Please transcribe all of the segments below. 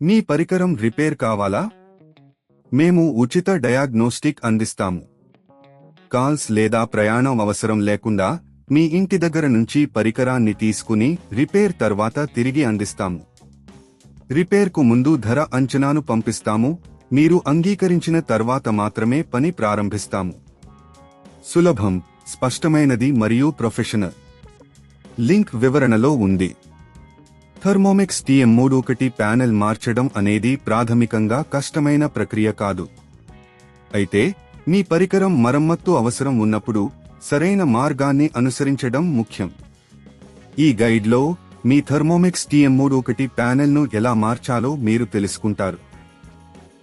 మీ పరికరం రిపేర్ కావాలా? మేము ఉచిత డయాగ్నోస్టిక్ అందిస్తాము. కాల్స్ లేదా ప్రయాణం అవసరం లేకుండా మీ ఇంటి దగ్గర నుంచి పరికరాన్ని తీసుకుని రిపేర్ తర్వాత తిరిగి అందిస్తాము. రిపేర్కు ముందు ధర అంచనాను పంపిస్తాము. మీరు అంగీకరించిన తర్వాత మాత్రమే పని ప్రారంభిస్తాము. సులభం, స్పష్టమైనది మరియు ప్రొఫెషనల్. లింక్ వివరణలో ఉంది. థర్మోమిక్స్ TM31 ప్యానెల్ మార్చడం అనేది ప్రాథమికంగా కష్టమైన ప్రక్రియ కాదు. అయితే మీ పరికరం మరమ్మత్తు అవసరం ఉన్నప్పుడు సరైన మార్గాన్ని అనుసరించడం ముఖ్యం. ఈ గైడ్లో మీ థర్మోమిక్స్ TM31 ప్యానెల్ను ఎలా మార్చాలో మీరు తెలుసుకుంటారు.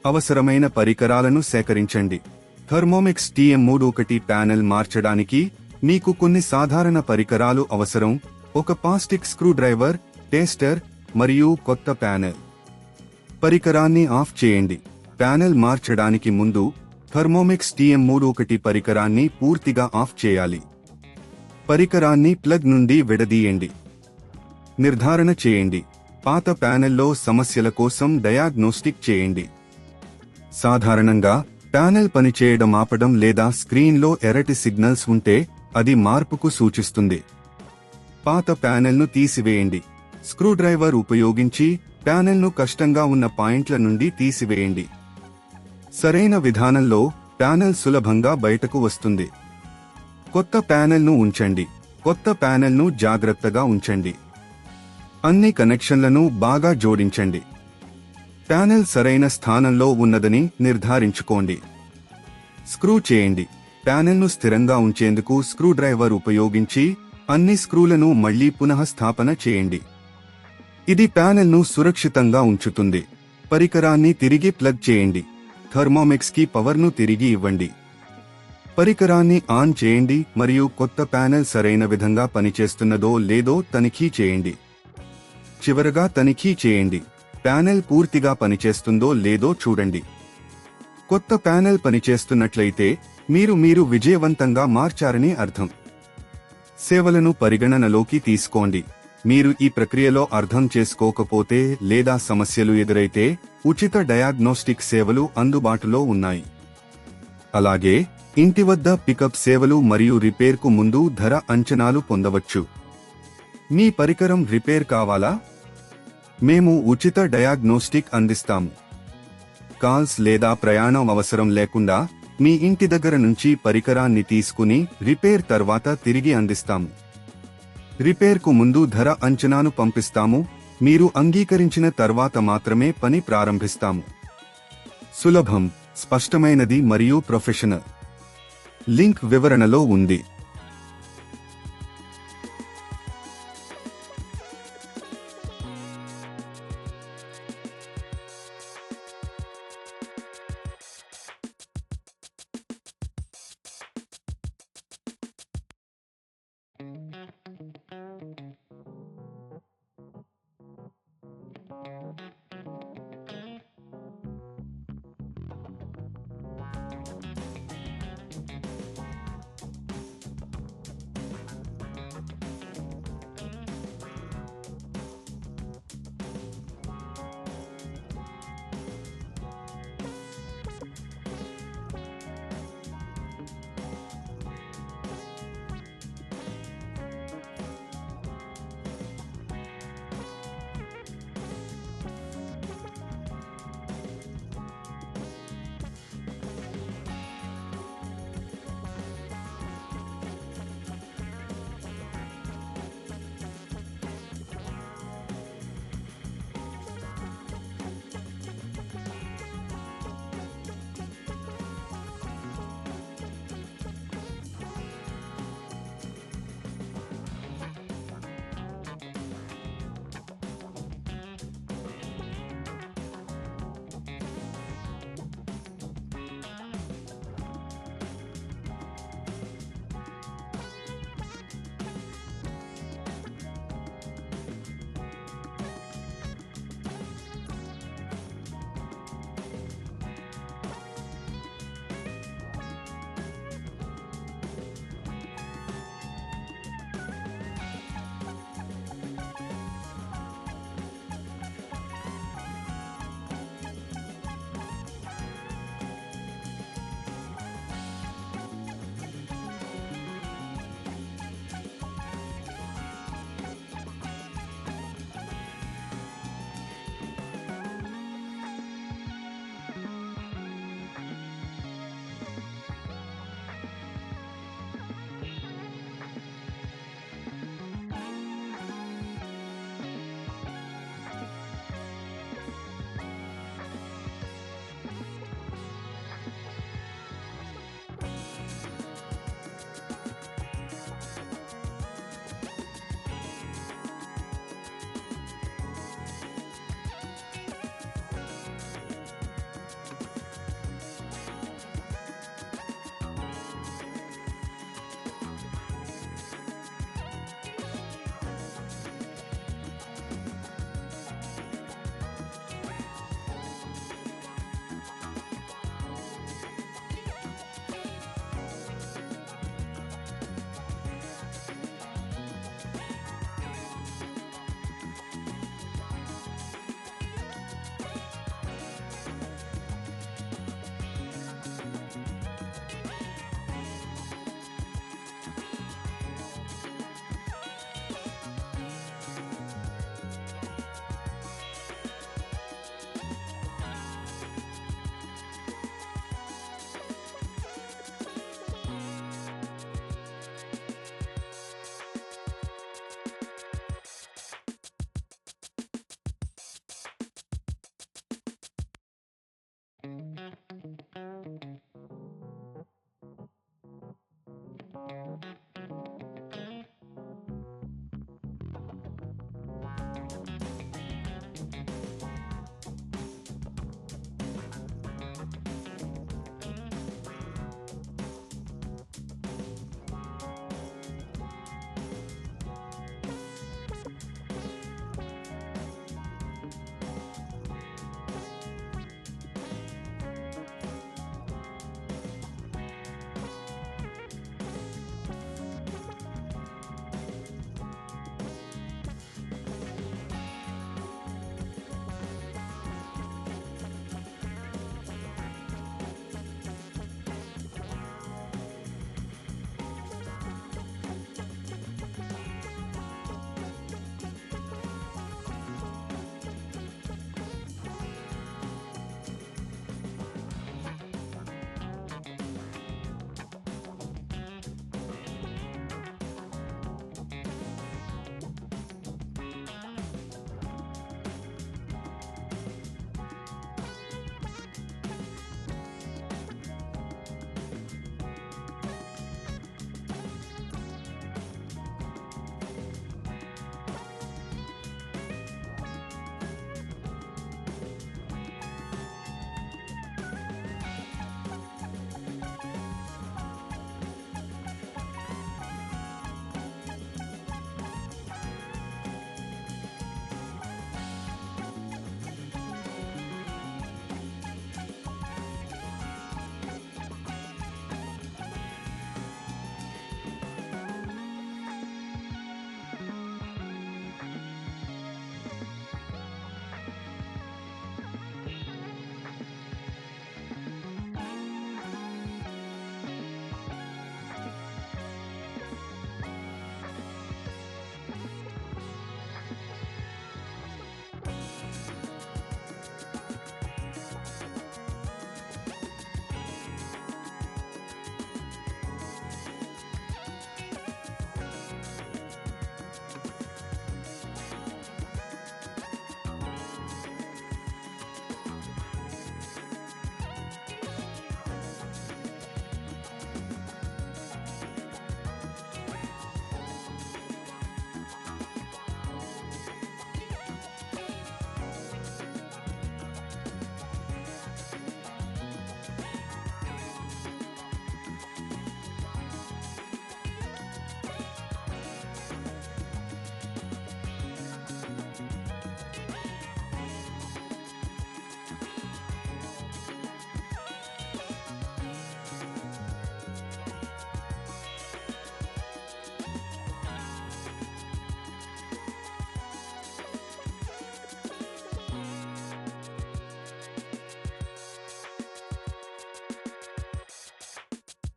అవసరమైన పరికరాలను సేకరించండి. థర్మోమిక్స్ TM31 ప్యానెల్ మార్చడానికి మీకు కొన్ని సాధారణ పరికరాలు అవసరం: ఒక ప్లాస్టిక్ స్క్రూ డ్రైవర్, టెస్టర్ మరియు కొత్త ప్యానెల్. పరికరాన్ని ఆఫ్ చేయండి. ప్యానెల్ మార్చడానికి ముందు థర్మోమిక్స్ TM31 పరికరాన్ని పూర్తిగా ఆఫ్ చేయాలి. పరికరాన్ని ప్లగ్ నుండి విడదీయండి. నిర్ధారణ చేయండి. పాత ప్యానెల్లో సమస్యల కోసం డయాగ్నోస్టిక్ చేయండి. సాధారణంగా ప్యానెల్ పనిచేయడం ఆపడం లేదా స్క్రీన్లో ఎర్రటి సిగ్నల్స్ ఉంటే అది మార్పుకు సూచిస్తుంది. పాత ప్యానెల్ను తీసివేయండి. స్క్రూడ్రైవర్ ఉపయోగించి ప్యానెల్ను కష్టంగా ఉన్న పాయింట్ల నుండి తీసివేయండి. సరైన విధానంలో ప్యానెల్ సులభంగా బయటకు వస్తుంది. కొత్త ప్యానెల్ను ఉంచండి. కొత్త ప్యానెల్ను జాగ్రత్తగా ఉంచండి. అన్ని కనెక్షన్లను బాగా జోడించండి. ప్యానెల్ సరైన స్థానంలో ఉన్నదని నిర్ధారించుకోండి. స్క్రూ చేయండి. ప్యానెల్ను స్థిరంగా ఉంచేందుకు స్క్రూడ్రైవర్ ఉపయోగించి అన్ని స్క్రూలను మళ్లీ పునఃస్థాపన చేయండి. ఇది ప్యానెల్ను సురక్షితంగా ఉంచుతుంది. పరికరాన్ని తిరిగి ప్లగ్ చేయండి. థర్మోమిక్స్కి పవర్ను తిరిగి ఇవ్వండి. పరికరాన్ని ఆన్ చేయండి మరియు కొత్త ప్యానెల్ సరైన విధంగా పనిచేస్తున్నదో లేదో తనిఖీ చేయండి. చివరగా తనిఖీ చేయండి. ప్యానెల్ పూర్తిగా పనిచేస్తుందో లేదో చూడండి. కొత్త ప్యానెల్ పనిచేస్తున్నట్లయితే మీరు విజయవంతంగా మార్చారని అర్థం. సేవలను పరిగణనలోకి తీసుకోండి. మీరు ఈ ప్రక్రియలో అర్థం చేసుకోకపోతే లేదా సమస్యలు ఎదురైతే ఉచిత డయాగ్నోస్టిక్ సేవలు అందుబాటులో ఉన్నాయి. అలాగే ఇంటి వద్ద పికప్ సేవలు మరియు రిపేర్కు ముందు ధర అంచనాలు పొందవచ్చు. మీ పరికరం రిపేర్ కావాలా? మేము ఉచిత డయాగ్నోస్టిక్ అందిస్తాము. కాల్స్ లేదా ప్రయాణం అవసరం లేకుండా మీ ఇంటి దగ్గర నుంచి పరికరాన్ని తీసుకుని రిపేర్ తర్వాత తిరిగి అందిస్తాము. రిపేర్కు ముందు ధర అంచనాను పంపిస్తాము. మీరు అంగీకరించిన తర్వాత మాత్రమే పని ప్రారంభిస్తాము. సులభం, స్పష్టమైనది మరియు ప్రొఫెషనల్. లింక్ వివరణలో ఉంది.